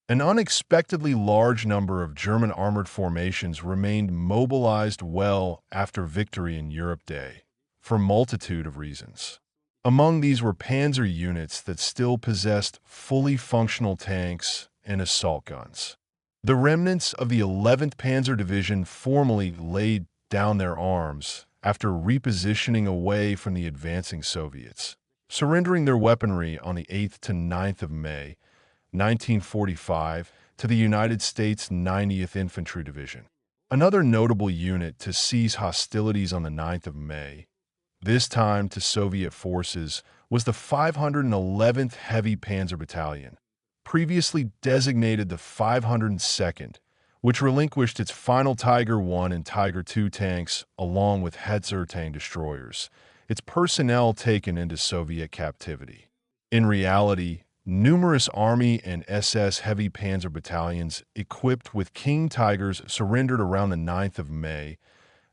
An unexpectedly large number of German armored formations remained mobilized well after victory in Europe Day, for a multitude of reasons. Among these were panzer units that still possessed fully functional tanks and assault guns. The remnants of the 11th Panzer Division formally laid down their arms after repositioning away from the advancing Soviets, surrendering their weaponry on the 8th to 9th of May, 1945, to the United States 90th Infantry Division. Another notable unit to cease hostilities on the 9th of May, this time to Soviet forces, was the 511th Heavy Panzer Battalion, previously designated the 502nd, which relinquished its final Tiger I and Tiger II tanks along with Hetzer tank destroyers, its personnel taken into Soviet captivity. In reality, numerous Army and SS Heavy Panzer battalions equipped with King Tigers surrendered around the 9th of May,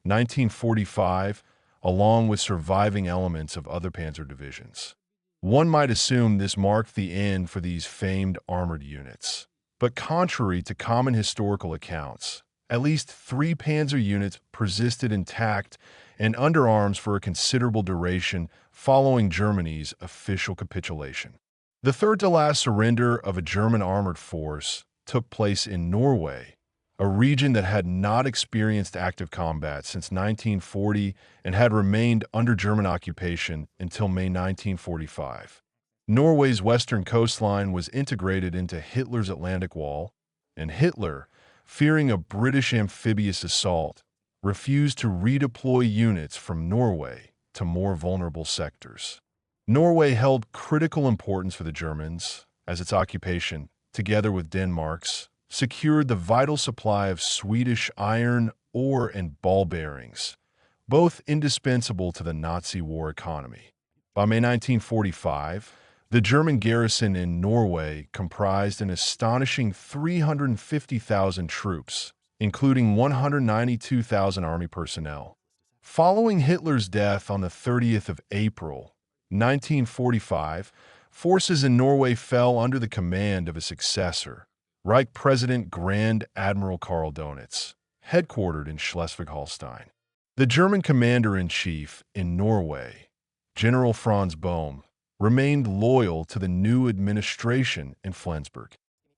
1945, along with surviving elements of other panzer divisions. One might assume this marked the end for these famed armored units. But contrary to common historical accounts, at least 3 panzer units persisted intact and under arms for a considerable duration following Germany's official capitulation. The third-to-last surrender of a German armored force took place in Norway, a region that had not experienced active combat since 1940 and had remained under German occupation until May 1945. Norway's western coastline was integrated into Hitler's Atlantic Wall, and Hitler, fearing a British amphibious assault, refused to redeploy units from Norway to more vulnerable sectors. Norway held critical importance for the Germans, as its occupation, together with Denmark's, secured the vital supply of Swedish iron ore and ball bearings, both indispensable to the Nazi war economy. By May 1945, the German garrison in Norway comprised an astonishing 350,000 troops, including 192,000 army personnel. Following Hitler's death on the 30th of April, 1945, forces in Norway fell under the command of a successor, Reich President Grand Admiral Karl Donitz, headquartered in Schleswig-Holstein. The German commander-in-chief in Norway, General Franz Bohm, remained loyal to the new administration in Flensburg.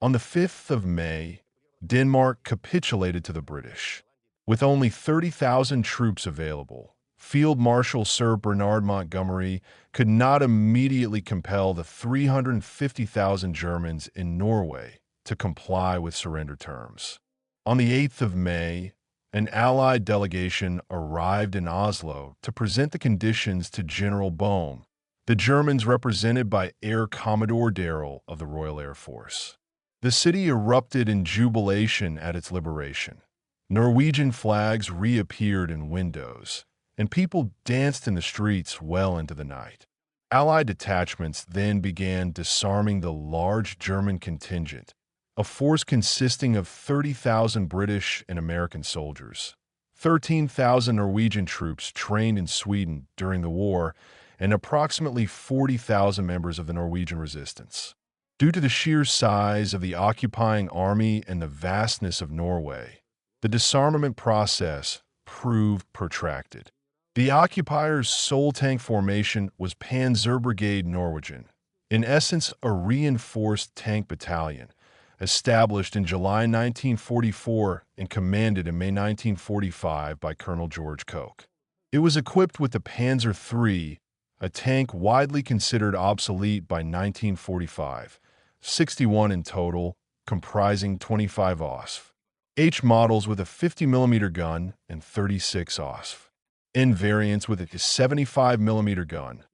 On the 5th of May, Denmark capitulated to the British. With only 30,000 troops available, Field Marshal Sir Bernard Montgomery could not immediately compel the 350,000 Germans in Norway to comply with surrender terms. On the 8th of May, an Allied delegation arrived in Oslo to present the conditions to General Bohm, the Germans represented by Air Commodore Darrell of the Royal Air Force. The city erupted in jubilation at its liberation. Norwegian flags reappeared in windows, and people danced in the streets well into the night. Allied detachments then began disarming the large German contingent, a force consisting of 30,000 British and American soldiers, 13,000 Norwegian troops trained in Sweden during the war, and approximately 40,000 members of the Norwegian resistance. Due to the sheer size of the occupying army and the vastness of Norway, the disarmament process proved protracted. The occupiers' sole tank formation was Panzerbrigade Norwegen, in essence a reinforced tank battalion, established in July 1944 and commanded in May 1945 by Colonel George Koch. It was equipped with the Panzer III, a tank widely considered obsolete by 1945, 61 in total, comprising 25 OSF. H models with a 50mm gun and 36 OSF. N variants with a 75mm gun,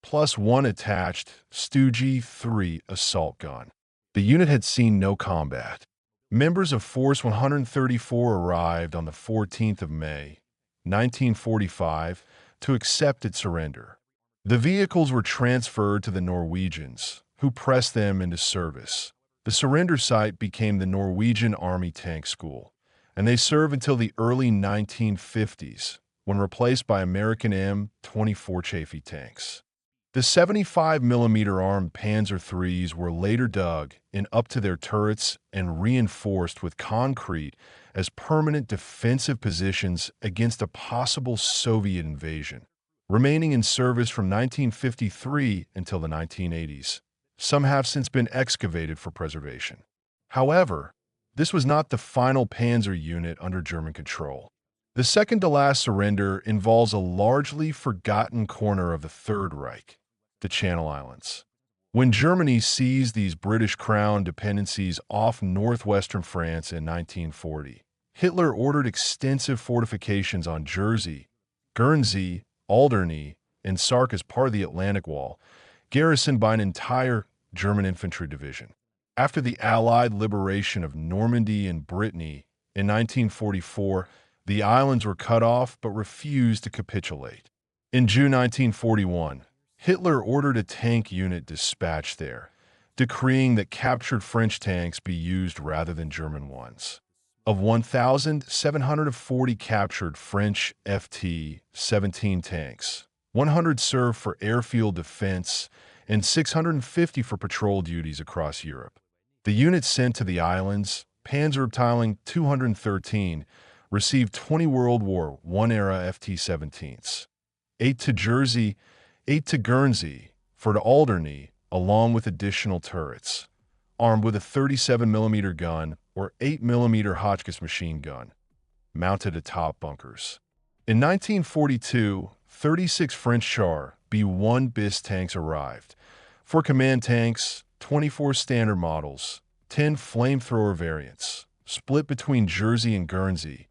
plus one attached Stoogie 3 assault gun. The unit had seen no combat. Members of Force 134 arrived on the 14th of May, 1945, to accept its surrender. The vehicles were transferred to the Norwegians, who pressed them into service. The surrender site became the Norwegian Army Tank School, and they served until the early 1950s, when replaced by American M24 Chaffee tanks. The 75 mm armed Panzer IIIs were later dug in up to their turrets and reinforced with concrete as permanent defensive positions against a possible Soviet invasion, remaining in service from 1953 until the 1980s. Some have since been excavated for preservation. However, this was not the final Panzer unit under German control. The second-to-last surrender involves a largely forgotten corner of the Third Reich, the Channel Islands. When Germany seized these British Crown dependencies off northwestern France in 1940, Hitler ordered extensive fortifications on Jersey, Guernsey, Alderney, and Sark as part of the Atlantic Wall, garrisoned by an entire German infantry division. After the Allied liberation of Normandy and Brittany in 1944, the islands were cut off but refused to capitulate. In June 1941, Hitler ordered a tank unit dispatched there, decreeing that captured French tanks be used rather than German ones. Of 1,740 captured French FT-17 tanks, 100 served for airfield defense and 650 for patrol duties across Europe. The units sent to the islands, Panzer Battalion 213, received 20 World War I-era FT-17s, 8 to Jersey, 8 to Guernsey, 4 to Alderney, along with additional turrets, armed with a 37mm gun or 8mm Hotchkiss machine gun, mounted atop bunkers. In 1942, 36 French Char B-1 bis tanks arrived. 4 command tanks, 24 standard models, 10 flamethrower variants, split between Jersey and Guernsey,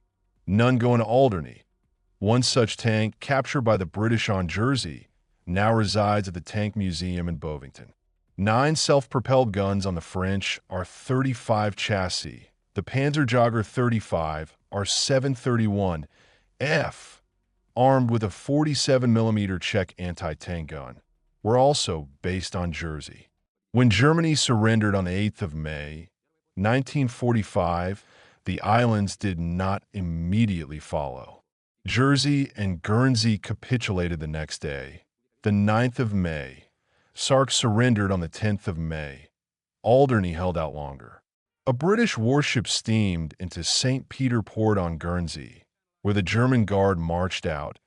none going to Alderney. One such tank, captured by the British on Jersey, now resides at the Tank Museum in Bovington. 9 self-propelled guns on the French R-35 chassis. The Panzerjäger 35 R-731F, armed with a 47mm Czech anti-tank gun, were also based on Jersey. When Germany surrendered on the 8th of May, 1945, the islands did not immediately follow. Jersey and Guernsey capitulated the next day, the 9th of May. Sark surrendered on the 10th of May. Alderney held out longer. A British warship steamed into St. Peter Port on Guernsey, where the German Guard marched out.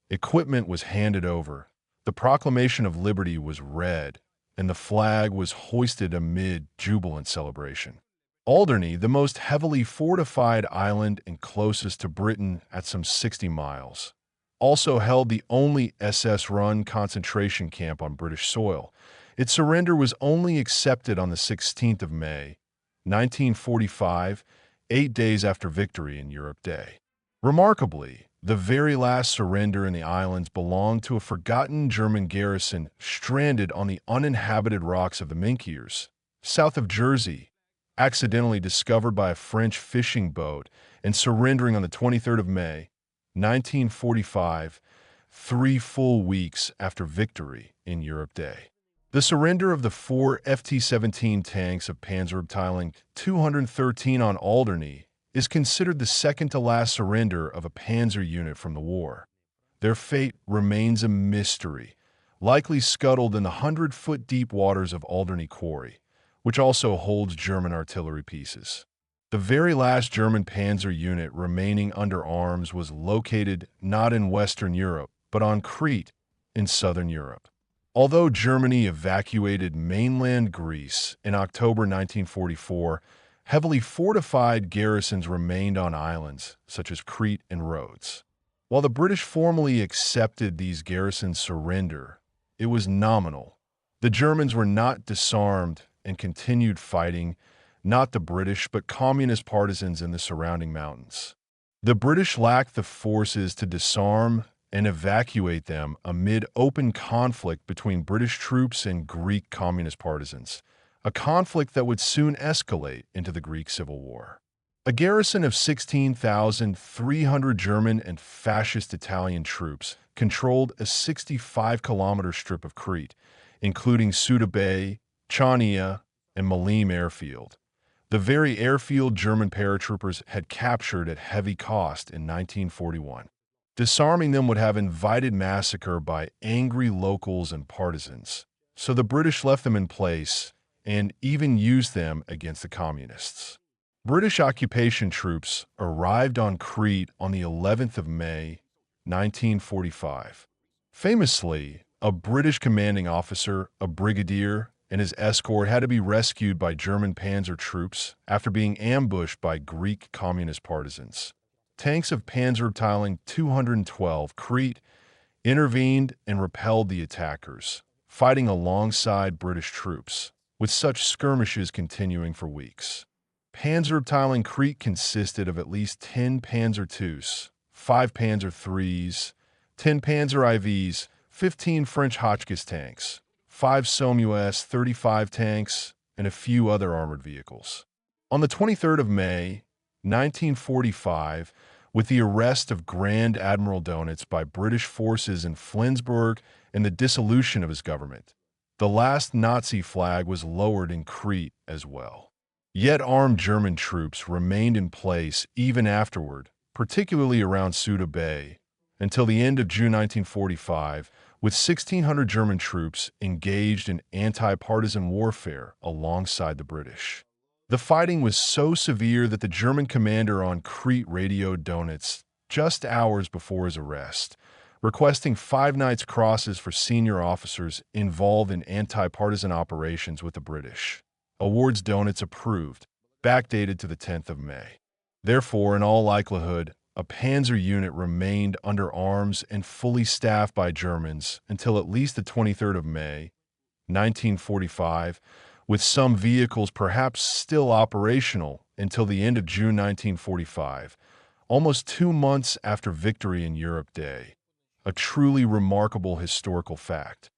Equipment was handed over. The Proclamation of Liberty was read, and the flag was hoisted amid jubilant celebration. Alderney, the most heavily fortified island and closest to Britain at some 60 miles, also held the only SS-run concentration camp on British soil. Its surrender was only accepted on the 16th of May, 1945, 8 days after victory in Europe Day. Remarkably, the very last surrender in the islands belonged to a forgotten German garrison stranded on the uninhabited rocks of the Minkiers, south of Jersey, accidentally discovered by a French fishing boat and surrendering on the 23rd of May, 1945, 3 full weeks after victory in Europe Day. The surrender of the 4 FT-17 tanks of Panzer Battalion 213 on Alderney is considered the second-to-last surrender of a panzer unit from the war. Their fate remains a mystery, likely scuttled in the 100-foot deep waters of Alderney Quarry, which also holds German artillery pieces. The very last German panzer unit remaining under arms was located not in Western Europe, but on Crete in southern Europe. Although Germany evacuated mainland Greece in October 1944, heavily fortified garrisons remained on islands such as Crete and Rhodes. While the British formally accepted these garrisons' surrender, it was nominal. The Germans were not disarmed and continued fighting, not the British but communist partisans in the surrounding mountains. The British lacked the forces to disarm and evacuate them amid open conflict between British troops and Greek communist partisans, a conflict that would soon escalate into the Greek Civil War. A garrison of 16,300 German and fascist Italian troops controlled a 65-kilometer strip of Crete, including Ceuta Bay, Chania, and Malim Airfield, the very airfield German paratroopers had captured at heavy cost in 1941. Disarming them would have invited massacre by angry locals and partisans, so the British left them in place and even used them against the communists. British occupation troops arrived on Crete on the 11th of May, 1945. Famously, a British commanding officer, a brigadier, and his escort had to be rescued by German Panzer troops after being ambushed by Greek communist partisans. Tanks of Panzer Battalion 212 Crete intervened and repelled the attackers, fighting alongside British troops, with such skirmishes continuing for weeks. Panzer Battalion Crete consisted of at least 10 Panzer IIs, 5 Panzer IIIs, 10 Panzer IVs, 15 French Hotchkiss tanks, 5 Somme 35 tanks, and a few other armored vehicles. On the 23rd of May, 1945, with the arrest of Grand Admiral Dönitz by British forces in Flensburg and the dissolution of his government, the last Nazi flag was lowered in Crete as well. Yet armed German troops remained in place even afterward, particularly around Ceuta Bay, until the end of June 1945, with 1,600 German troops engaged in anti-partisan warfare alongside the British. The fighting was so severe that the German commander on Crete radioed Dönitz just hours before his arrest, requesting 5 Knights Crosses for senior officers involved in anti-partisan operations with the British. Awards Dönitz approved, backdated to the 10th of May. Therefore, in all likelihood, a panzer unit remained under arms and fully staffed by Germans until at least the 23rd of May, 1945, with some vehicles perhaps still operational until the end of June 1945, almost 2 months after Victory in Europe Day. A truly remarkable historical fact.